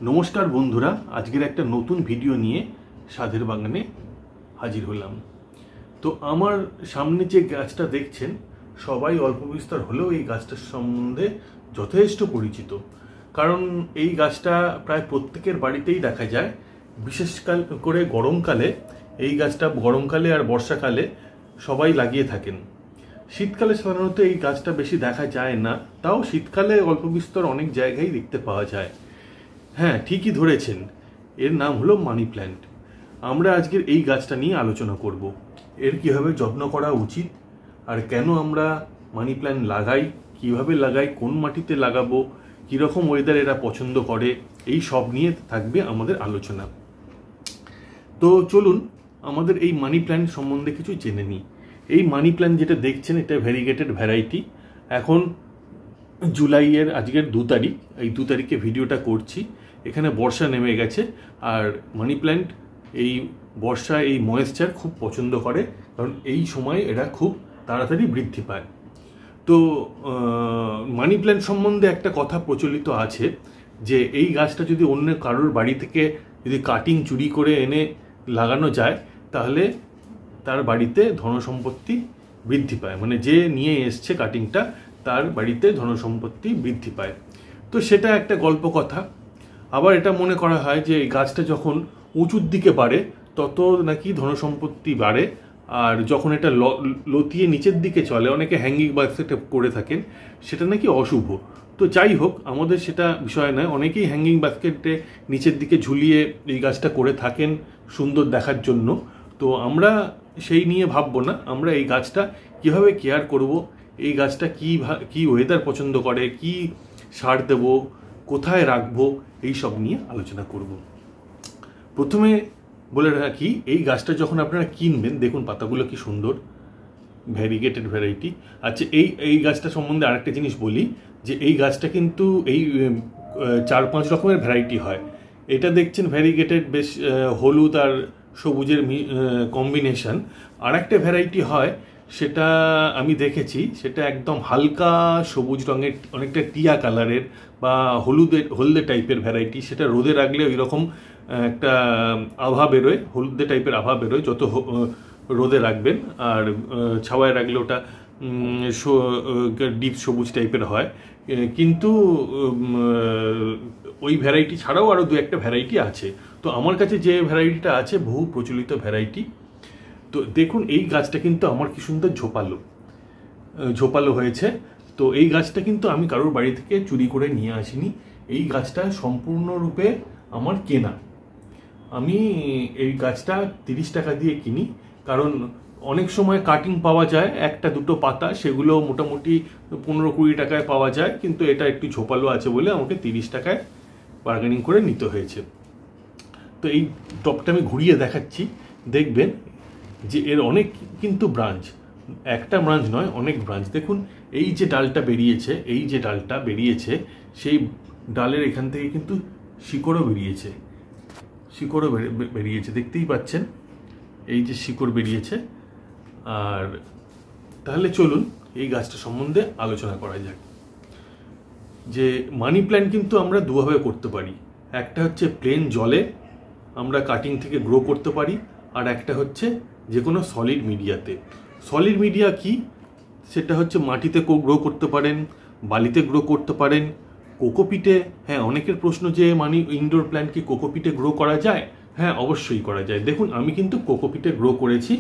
नमस्कार बंधुरा आजकेर एक नतून भिडियो निये साधेर बागाने हाजिर हलाम। तो आमार सामने जे गाछटा देखछेन सबाई अल्प विस्तार हलेও এই গাছটার सम्बन्धे যথেষ্ট পরিচিত, কারণ এই গাছটা প্রায় প্রত্যেকের বাড়িতেই দেখা যায়। বিশেষ করে গরমকালে এই গাছটা গরমকালে আর বর্ষাকালে সবাই লাগিয়ে থাকেন। শীতকালে সাধারণত এই গাছটা বেশি দেখা যায় না, তাও শীতকালে অল্প বিস্তর অনেক জায়গায় দেখতে পাওয়া যায়। হ্যাঁ, ঠিকই ধরেছেন, এর নাম হলো মানি প্ল্যান্ট। আমরা আজকের এই গাছটা নিয়ে আলোচনা করব। এর কিভাবে যত্ন করা উচিত আর কেন আমরা মানি প্ল্যান্ট লাগাই, কিভাবে লাগাই, কোন মাটিতে লাগাবো, কীরকম ওয়েদার এরা পছন্দ করে, এই সব নিয়ে থাকবে আমাদের আলোচনা। তো চলুন আমাদের এই মানি প্ল্যান্ট সম্বন্ধে কিছু জেনে নিই। এই মানি প্ল্যান্ট যেটা দেখছেন এটা ভ্যারিগেটেড ভ্যারাইটি। এখন জুলাইয়ের আজকের 2 তারিখ, এই 2 তারিখে ভিডিওটা করছি। এখানে বর্ষা নেমে গেছে আর মানি প্ল্যান্ট এই বর্ষা এই ময়েশ্চার খুব পছন্দ করে, কারণ এই সময় এরা খুব তাড়াতাড়ি বৃদ্ধি পায়। তো মানি প্ল্যান্ট সম্বন্ধে একটা কথা প্রচলিত আছে যে এই গাছটা যদি অন্য কারোর বাড়ি থেকে যদি কাটিং চুরি করে এনে লাগানো যায় তাহলে তার বাড়িতে ধনসম্পত্তি বৃদ্ধি পায়, মানে যে নিয়ে এসছে কাটিংটা তার বাড়িতে ধনসম্পত্তি বৃদ্ধি পায়। তো সেটা একটা গল্প কথা। আবার এটা মনে করা হয় যে এই গাছটা যখন উঁচুর দিকে বাড়ে তত নাকি ধনসম্পত্তি বাড়ে, আর যখন এটা লতিয়ে নিচের দিকে চলে, অনেকে হ্যাঙ্গিং বাস্কেটে করে থাকেন, সেটা নাকি অশুভ। তো যাই হোক, আমাদের সেটা বিষয় নয়। অনেকেই হ্যাঙ্গিং বাস্কেটে নিচের দিকে ঝুলিয়ে এই গাছটা করে থাকেন সুন্দর দেখার জন্য। তো আমরা সেই নিয়ে ভাববো না, আমরা এই গাছটা কীভাবে কেয়ার করব, এই গাছটা কী ওয়েদার পছন্দ করে, কি সার দেব, কোথায় রাখবো, এই সব নিয়ে আলোচনা করব। প্রথমে বলে রাখি, এই গাছটা যখন আপনারা কিনবেন, দেখুন পাতাগুলো কি সুন্দর, ভ্যারিগেটেড ভ্যারাইটি। আচ্ছা, এই গাছটা সম্বন্ধে আরেকটা জিনিস বলি যে এই গাছটা কিন্তু এই 4-5 রকমের ভ্যারাইটি হয়। এটা দেখছেন ভ্যারিগেটেড, বেশ হলুদ আর সবুজের কম্বিনেশন। আর একটা ভ্যারাইটি হয়, সেটা আমি দেখেছি, সেটা একদম হালকা সবুজ রঙের, অনেকটা টিয়া কালারের বা হলদে টাইপের ভ্যারাইটি। সেটা রোদে রাখলে ওই রকম একটা আভা বেরোয়, হলদে টাইপের আভা বেরোয় যত রোদে রাখবেন, আর ছাওয়ায় রাখলে ওটা ডিপ সবুজ টাইপের হয়। কিন্তু ওই ভ্যারাইটি ছাড়াও আরও 2-1টা ভ্যারাইটি আছে। তো আমার কাছে যে ভ্যারাইটিটা আছে বহু প্রচলিত ভ্যারাইটি। তো দেখুন এই গাছটা কিন্তু আমার কি সুন্দর ঝোপালো হয়েছে। তো এই গাছটা কিন্তু আমি কারোর বাড়ি থেকে চুরি করে নিয়ে আসিনি, এই গাছটা সম্পূর্ণরূপে আমার কেনা। আমি এই গাছটা 30 টাকা দিয়ে কিনি, কারণ অনেক সময় কাটিং পাওয়া যায় 1-2 পাতা, সেগুলো মোটামুটি 15-20 টাকায় পাওয়া যায়, কিন্তু এটা একটু ঝোপালো আছে বলে আমাকে 30 টাকায় বার্গেনিং করে নিতে হয়েছে। তো এই টপটা আমি ঘুরিয়ে দেখাচ্ছি, দেখবেন যে এর অনেক কিন্তু ব্রাঞ্চ, একটা ব্রাঞ্চ নয়, অনেক ব্রাঞ্চ। দেখুন এই যে ডালটা বেরিয়েছে, সেই ডালের এখান থেকে কিন্তু শিকড়ও বেরিয়েছে, দেখতেই পাচ্ছেন এই যে শিকড় বেরিয়েছে। আর তাহলে চলুন এই গাছটা সম্বন্ধে আলোচনা করা যাক। যে মানি প্ল্যান্ট কিন্তু আমরা দুভাবে করতে পারি, একটা হচ্ছে প্লেন জলে আমরা কাটিং থেকে গ্রো করতে পারি, আর একটা হচ্ছে যে কোনো সলিড মিডিয়াতে। সলিড মিডিয়া কি, সেটা হচ্ছে মাটিতে গ্রো করতে পারেন, বালিতে গ্রো করতে পারেন, কোকোপিটে। হ্যাঁ, অনেকের প্রশ্ন যে ইনডোর প্ল্যান্ট কি কোকোপিটে গ্রো করা যায়? হ্যাঁ, অবশ্যই করা যায়। দেখুন আমি কিন্তু কোকোপিটে গ্রো করেছি,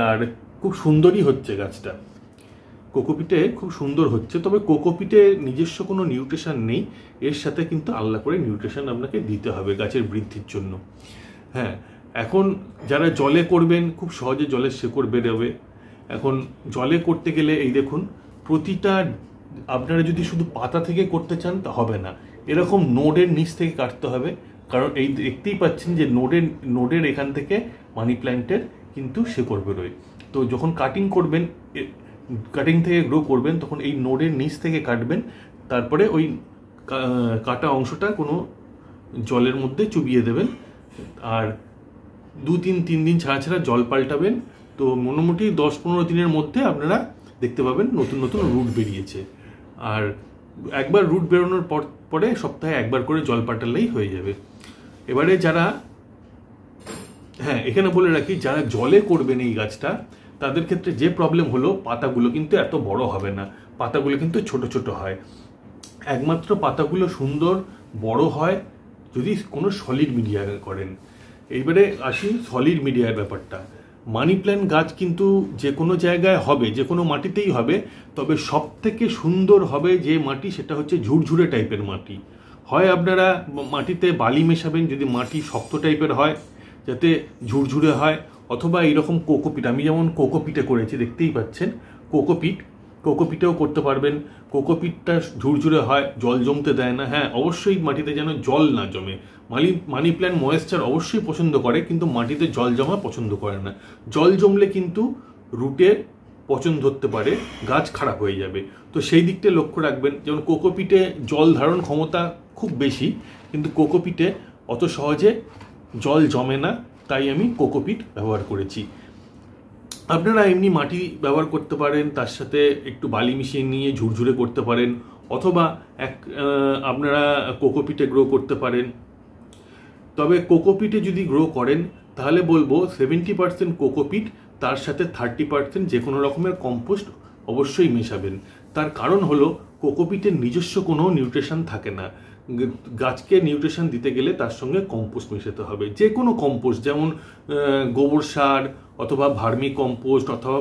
আর খুব সুন্দরই হচ্ছে গাছটা। কোকোপিটে খুব সুন্দর হচ্ছে, তবে কোকোপিটে নিজস্ব কোনো নিউট্রিশন নেই, এর সাথে কিন্তু আলাদা করে নিউট্রিশন আপনাকে দিতে হবে গাছের বৃদ্ধির জন্য। হ্যাঁ, এখন যারা জলে করবেন খুব সহজে জলের শেকড় বেরোবে। এখন জলে করতে গেলে এই দেখুন, প্রতিটা আপনারা যদি শুধু পাতা থেকে করতে চান তা হবে না, এরকম নোডের নিচ থেকে কাটতে হবে, কারণ এই দেখতেই পাচ্ছেন যে নোডের এখান থেকে মানি প্ল্যান্টের কিন্তু শেকড় বেরোয়। তো যখন কাটিং থেকে গ্রো করবেন তখন এই নোডের নিচ থেকে কাটবেন, তারপরে ওই কাটা অংশটা কোনো জলের মধ্যে চুবিয়ে দেবেন, আর 2-3 দিন ছাড়া জল পাল্টাবেন। তো মোটামুটি 10-15 দিনের মধ্যে আপনারা দেখতে পাবেন নতুন রুট বেরিয়েছে। আর একবার রুট বেরোনোর পর পরে সপ্তাহে একবার করে জল পাল্টালেই হয়ে যাবে। এবারে যারা, হ্যাঁ এখানে বলে রাখি, যারা জলে করবেন এই গাছটা তাদের ক্ষেত্রে যে প্রবলেম হলো, পাতাগুলো কিন্তু এত বড় হবে না, পাতাগুলো কিন্তু ছোট ছোট হয়। একমাত্র পাতাগুলো সুন্দর বড় হয় যদি কোনো সলিড মিডিয়া করেন। এইবারে আসি সলিড মিডিয়ার ব্যাপারটা। মানি প্ল্যান্ট গাছ কিন্তু যে কোনো জায়গায় হবে, যে কোনো মাটিতেই হবে, তবে সব থেকে সুন্দর হবে যে মাটি, সেটা হচ্ছে ঝুরঝুরে টাইপের মাটি। হয় আপনারা মাটিতে বালি মেশাবেন যদি মাটি শক্ত টাইপের হয়, যাতে ঝুরঝুরে হয়, অথবা এইরকম কোকোপিট, আমি যেমন কোকোপিটে করেছি দেখতেই পাচ্ছেন, কোকোপিটেও করতে পারবেন। কোকোপিটটা ঝুরঝুরে হয়, জল জমতে দেয় না। হ্যাঁ অবশ্যই মাটিতে যেন জল না জমে। মানি প্ল্যান্ট ময়েশ্চার অবশ্যই পছন্দ করে, কিন্তু মাটিতে জল জমা পছন্দ করে না। জল জমলে কিন্তু রুটে পচন ধরতে পারে, গাছ খারাপ হয়ে যাবে। তো সেই দিকটা লক্ষ্য রাখবেন। যেমন কোকোপিটে জল ধারণ ক্ষমতা খুব বেশি, কিন্তু কোকোপিটে অত সহজে জল জমে না, তাই আমি কোকোপিট ব্যবহার করেছি। আপনারা এমনি মাটি ব্যবহার করতে পারেন, তার সাথে একটু বালি মিশিয়ে নিয়ে ঝুরঝুরে করতে পারেন, অথবা আপনারা কোকোপিটে গ্রো করতে পারেন। তবে কোকোপিটে যদি গ্রো করেন তাহলে বলবো 70% কোকোপিট, তার সাথে 30% যে কোনো রকমের কম্পোস্ট অবশ্যই মেশাবেন। তার কারণ হলো কোকোপিটের নিজস্ব কোনো নিউট্রিশন থাকে না। গাছকে নিউট্রিশন দিতে গেলে তার সঙ্গে কম্পোস্ট মেশাতে হবে, যে কোনো কম্পোস্ট, যেমন গোবর সার অথবা ভার্মি কম্পোস্ট অথবা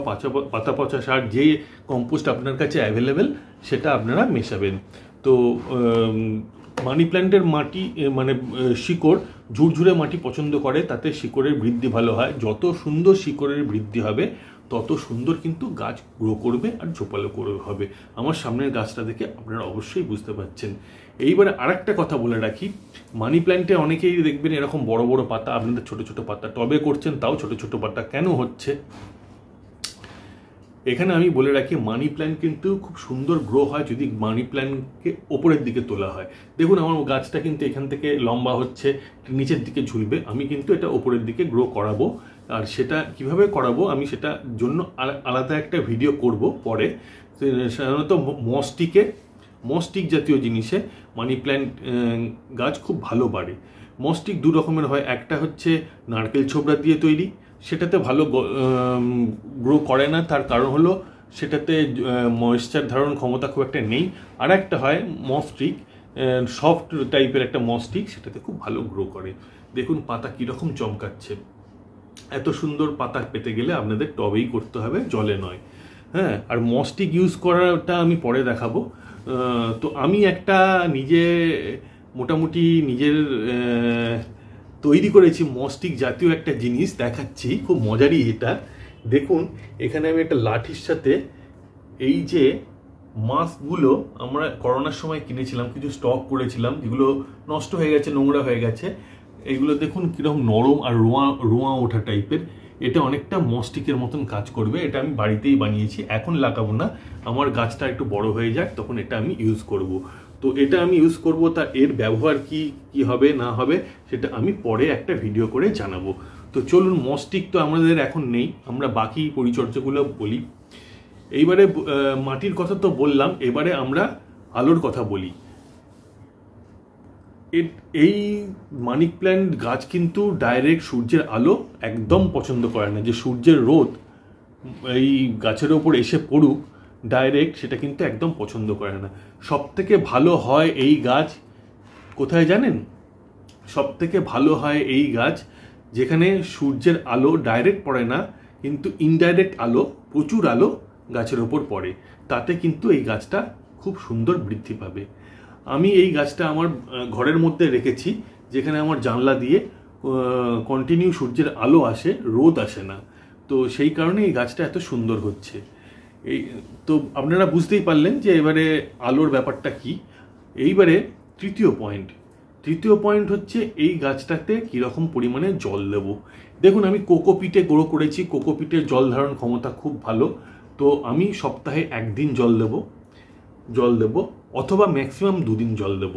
পাতা পচা সার, যে কম্পোস্ট আপনার কাছে অ্যাভেলেবেল সেটা আপনারা মেশাবেন। তো মানি প্ল্যান্টের মাটি মানে শিকড় ঝুরঝুরে মাটি পছন্দ করে, তাতে শিকড়ের বৃদ্ধি ভালো হয়। যত সুন্দর শিকড়ের বৃদ্ধি হবে তত সুন্দর কিন্তু গাছ গ্রো করবে আর ঝোপালো হবে। আমার সামনের গাছটা দেখে আপনারা অবশ্যই বুঝতে পারছেন। এইবারে আরেকটা কথা বলে রাখি, মানি প্ল্যান্টে অনেকেই দেখবেন এরকম বড় বড় পাতা, আপনাদের ছোট ছোট পাতা, টবে করছেন তাও ছোট ছোট পাতা কেন হচ্ছে? এখানে আমি বলে রাখি, মানি প্ল্যান্ট কিন্তু খুব সুন্দর গ্রো হয় যদি মানি প্ল্যান্টকে ওপরের দিকে তোলা হয়। দেখুন আমার গাছটা কিন্তু এখান থেকে লম্বা হচ্ছে, নিচের দিকে ঝুলবে। আমি কিন্তু এটা ওপরের দিকে গ্রো করাবো, আর সেটা কিভাবে করাবো আমি সেটার জন্য আলাদা একটা ভিডিও করব পরে। সাধারণত মস্টিক জাতীয় জিনিসে মানি প্ল্যান্ট গাছ খুব ভালো বাড়ে। মস্টিক দু রকমের হয়, একটা হচ্ছে নারকেল ছোবড়া দিয়ে তৈরি, সেটাতে ভালো গ্রো করে না, তার কারণ হলো সেটাতে ময়েশ্চার ধারণ ক্ষমতা খুব একটা নেই। আর একটা হয় মস্টিক, সফট টাইপের একটা মস্টিক, সেটাতে খুব ভালো গ্রো করে। দেখুন পাতা কীরকম চমকাচ্ছে। এত সুন্দর পাতা পেতে গেলে আপনাদের টবেই করতে হবে, জলে নয়। হ্যাঁ, আর মস্টিক ইউজ করাটা আমি পরে দেখাবো। তো আমি একটা মোটামুটি নিজের তৈরি করেছি মস্টিক জাতীয় একটা জিনিস, দেখাচ্ছি, খুব মজারই এটা। দেখুন এখানে আমি একটা লাঠির সাথে এই যে মাস্কগুলো আমরা করোনার সময় কিনেছিলাম, কিছু স্টক করেছিলাম, যেগুলো নষ্ট হয়ে গেছে, নোংরা হয়ে গেছে। এইগুলো দেখুন কীরকম নরম আর রোঁয়া ওঠা টাইপের। এটা অনেকটা মস্টিকের মতন কাজ করবে। এটা আমি বাড়িতেই বানিয়েছি, এখন লাগাবো না, আমার গাছটা একটু বড় হয়ে যাক তখন এটা আমি ইউজ করব। তো এটা আমি ইউজ করব, তা এর ব্যবহার কি হবে না হবে সেটা আমি পরে একটা ভিডিও করে জানাবো। তো চলুন, মস্টিক তো আমাদের এখন নেই, আমরা বাকি পরিচর্যাগুলো বলি। এইবারে মাটির কথা তো বললাম, এবারে আমরা আলোর কথা বলি। এই মানি প্ল্যান্ট গাছ কিন্তু ডাইরেক্ট সূর্যের আলো একদম পছন্দ করে না, যে সূর্যের রোদ এই গাছের ওপর এসে পড়ুক ডাইরেক্ট, সেটা কিন্তু একদম পছন্দ করে না। সব থেকে ভালো হয় এই গাছ কোথায় জানেন? সব থেকে ভালো হয় এই গাছ যেখানে সূর্যের আলো ডাইরেক্ট পড়ে না, কিন্তু ইনডাইরেক্ট আলো, প্রচুর আলো গাছের ওপর পড়ে, তাতে কিন্তু এই গাছটা খুব সুন্দর বৃদ্ধি পাবে। আমি এই গাছটা আমার ঘরের মধ্যে রেখেছি, যেখানে আমার জানলা দিয়ে কন্টিনিউ সূর্যের আলো আসে, রোদ আসে না। তো সেই কারণে এই গাছটা এত সুন্দর হচ্ছে। তো আপনারা বুঝতেই পারলেন যে এবারে আলোর ব্যাপারটা কি। এইবারে তৃতীয় পয়েন্ট হচ্ছে এই গাছটাতে কীরকম পরিমাণে জল দেব। দেখুন আমি কোকোপিটে গ্রো করেছি, কোকোপিটের জল ধারণ ক্ষমতা খুব ভালো। তো আমি সপ্তাহে 1 দিন জল দেব অথবা ম্যাক্সিমাম 2 দিন জল দেব।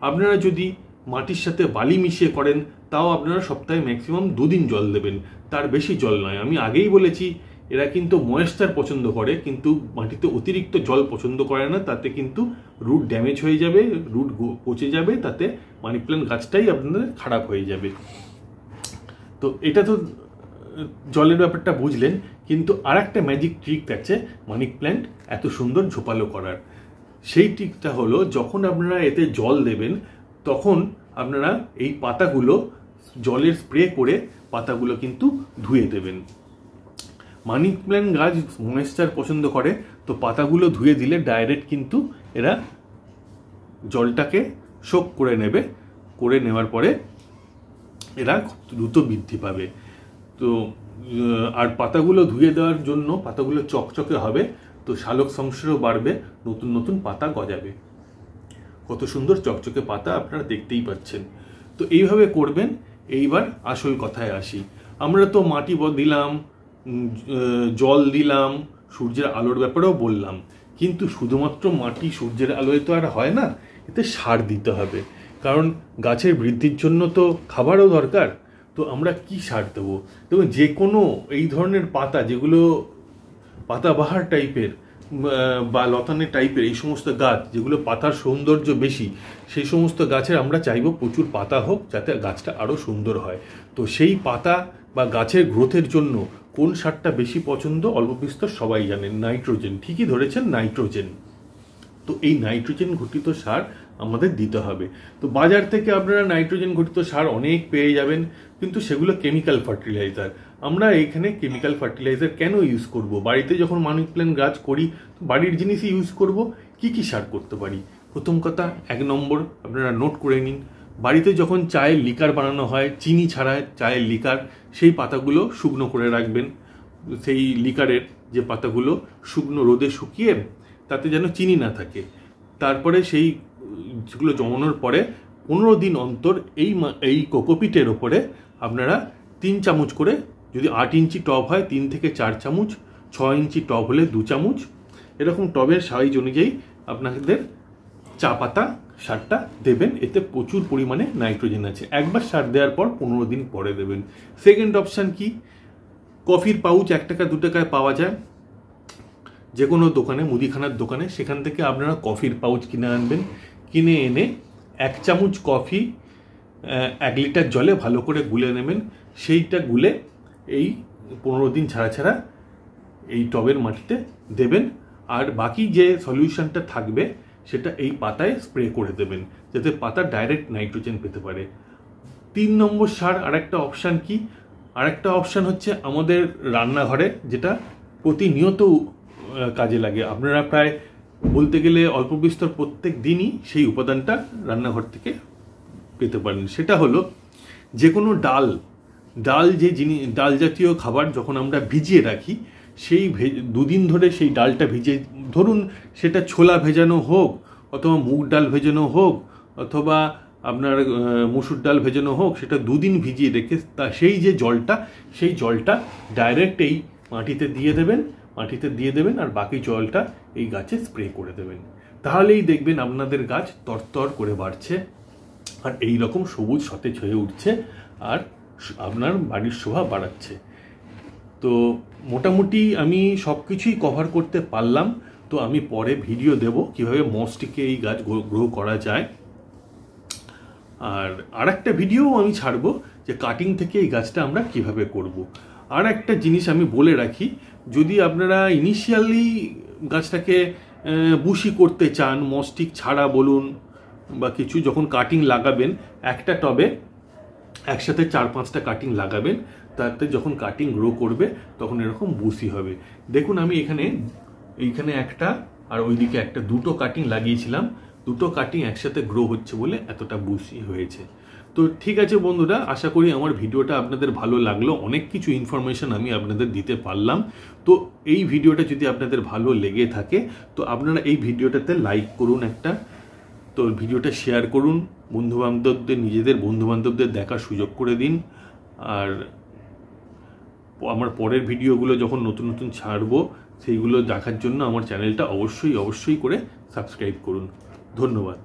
আপনারা যদি মাটির সাথে বালি মিশিয়ে করেন তাও আপনারা সপ্তাহে ম্যাক্সিমাম 2 দিন জল দেবেন, তার বেশি জল নয়। আমি আগেই বলেছি এরা কিন্তু ময়েশ্চার পছন্দ করে, কিন্তু মাটিতে অতিরিক্ত জল পছন্দ করে না। তাতে কিন্তু রুট ড্যামেজ হয়ে যাবে, রুট পচে যাবে, তাতে মানি প্ল্যান্ট গাছটাই আপনাদের খারাপ হয়ে যাবে। তো এটা তো জলের ব্যাপারটা বুঝলেন, কিন্তু আর একটা ম্যাজিক ট্রিক আছে মানি প্ল্যান্ট এত সুন্দর ঝোপালো করার। সেই ট্রিকটা হলো, যখন আপনারা এতে জল দেবেন তখন আপনারা এই পাতাগুলো জলের স্প্রে করে পাতাগুলো কিন্তু ধুয়ে দেবেন। মানি প্ল্যান্ট গাছ ময়েশ্চার পছন্দ করে, তো পাতাগুলো ধুয়ে দিলে ডাইরেক্ট কিন্তু এরা জলটাকে শোক করে নেবে, করে নেওয়ার পরে এরা দ্রুত বৃদ্ধি পাবে। তো আর পাতাগুলো ধুয়ে দেওয়ার জন্য পাতাগুলো চকচকে হবে, তো শালক সংশ্লেষও বাড়বে, নতুন নতুন পাতা গজাবে। কত সুন্দর চকচকে পাতা আপনারা দেখতেই পাচ্ছেন। তো এইভাবে করবেন। এইবার আসল কথায় আসি। আমরা তো মাটি দিলাম, জল দিলাম, সূর্যের আলোর ব্যাপারেও বললাম, কিন্তু শুধুমাত্র মাটি সূর্যের আলোয় তো আর হয় না, এতে সার দিতে হবে। কারণ গাছের বৃদ্ধির জন্য তো খাবারও দরকার। তো আমরা কি সার দেবো? দেখুন, যে কোনো এই ধরনের পাতা, যেগুলো পাতাবাহার টাইপের বা লতানে টাইপের এই সমস্ত গাছ, যেগুলো পাতার সৌন্দর্য বেশি, সেই সমস্ত গাছের আমরা চাইবো প্রচুর পাতা হোক, যাতে গাছটা আরও সুন্দর হয়। তো সেই পাতা বা গাছের গ্রোথের জন্য কোন সারটা বেশি পছন্দ অল্প বিস্তর সবাই জানেন, নাইট্রোজেন। ঠিকই ধরেছেন, নাইট্রোজেন। তো এই নাইট্রোজেন ঘটিত সার আমাদের দিতে হবে। তো বাজার থেকে আপনারা নাইট্রোজেন ঘটিত সার অনেক পেয়ে যাবেন, কিন্তু সেগুলো কেমিক্যাল ফার্টিলাইজার। আমরা এখানে কেমিক্যাল ফার্টিলাইজার কেন ইউজ করব? বাড়িতে যখন মানি প্ল্যান্ট গাছ করি, বাড়ির জিনিসই ইউজ করব। কি কি সার করতে পারি? প্রথম কথা, 1 নম্বর আপনারা নোট করে নিন। বাড়িতে যখন চায়ের লিকার বানানো হয়, চিনি ছাড়া চায়ের লিকার, সেই পাতাগুলো শুকনো করে রাখবেন। সেই লিকারের যে পাতাগুলো শুকনো রোদে শুকিয়ে তাতে যেন চিনি না থাকে। তারপরে সেগুলো জমানোর পরে 15 দিন অন্তর এই কোকোপিটের ওপরে আপনারা 3 চামচ করে, যদি 8 ইঞ্চি টব হয় 3 থেকে 4 চামচ, 6 ইঞ্চি টব হলে 2 চামচ, এরকম টবের সাইজ অনুযায়ী আপনাদের চা পাতা সারটা দেবেন। এতে প্রচুর পরিমাণে নাইট্রোজেন আছে। একবার সার দেওয়ার পর 15 দিন পরে দেবেন। সেকেন্ড অপশান কি? কফির পাউচ 1 টাকা 2 টাকায় পাওয়া যায় যে কোনো দোকানে, মুদিখানার দোকানে। সেখান থেকে আপনারা কফির পাউচ কিনে আনবেন। কিনে এনে 1 চামচ কফি 1 লিটার জলে ভালো করে গুলে নেবেন। সেইটা গুলে এই 15 দিন ছাড়া ছাড়া এই টবের মাটিতে দেবেন। আর বাকি যে সলিউশনটা থাকবে সেটা এই পাতায় স্প্রে করে দেবেন, যাতে পাতা ডাইরেক্ট নাইট্রোজেন পেতে পারে। 3 নম্বর সার আরেকটা অপশান কি? আরেকটা অপশান হচ্ছে আমাদের রান্নাঘরে, যেটা প্রতিনিয়ত কাজে লাগে। আপনারা প্রায় বলতে গেলে অল্প বিস্তর প্রত্যেক দিনই সেই উপাদানটা রান্নাঘর থেকে পেতে পারেন। সেটা হলো, যে কোনো ডাল ডাল জাতীয় খাবার যখন আমরা ভিজিয়ে রাখি, সেই 2 দিন ধরে সেই ডালটা ভিজে, ধরুন সেটা ছোলা ভেজানো হোক, অথবা মুগ ডাল ভেজানো হোক, অথবা আপনার মসুর ডাল ভেজানো হোক, সেটা 2 দিন ভিজিয়ে রেখে সেই জলটা ডাইরেক্ট এই মাটিতে দিয়ে দেবেন। আর বাকি জলটা এই গাছে স্প্রে করে দেবেন। তাহলেই দেখবেন আপনাদের গাছ তরতর করে বাড়ছে, আর এই রকম সবুজ সতেজ হয়ে উঠছে, আর আপনার বাড়ির শোভা বাড়াচ্ছে। তো মোটামুটি আমি সব কিছুই কভার করতে পারলাম। তো আমি পরে ভিডিও দেব কিভাবে মসটিকে এই গাছ গ্রো করা যায়। আর একটা ভিডিও আমি ছাড়বো যে কাটিং থেকে এই গাছটা আমরা কিভাবে করব। আর একটা জিনিস আমি বলে রাখি, যদি আপনারা ইনিশিয়ালি গাছটাকে বুশি করতে চান, মস্টিক ছাড়া বলুন বা কিছু, যখন কাটিং লাগাবেন একটা টবে একসাথে 4-5টা কাটিং লাগাবেন, তাতে যখন কাটিং গ্রো করবে তখন এরকম বুশি হবে। দেখুন, আমি এইখানে একটা আর ওইদিকে একটা, 2টো কাটিং লাগিয়েছিলাম। 2টো কাটিং একসাথে গ্রো হচ্ছে বলে এতটা বুশি হয়েছে। তো ঠিক আছে বন্ধুরা, আশা করি আমার ভিডিওটা আপনাদের ভালো লাগলো। অনেক কিছু ইনফরমেশন আমি আপনাদের দিতে পারলাম। তো এই ভিডিওটা যদি আপনাদের ভালো লেগে থাকে, তো আপনারা এই ভিডিওটাতে লাইক করুন একটা, তো ভিডিওটা শেয়ার করুন বন্ধুবান্ধবদের, নিজেদের বন্ধুবান্ধবদের দেখার সুযোগ করে দিন। আর আমার পরের ভিডিওগুলো যখন নতুন নতুন ছাড়বো, সেইগুলো দেখার জন্য আমার চ্যানেলটা অবশ্যই করে সাবস্ক্রাইব করুন। ধন্যবাদ।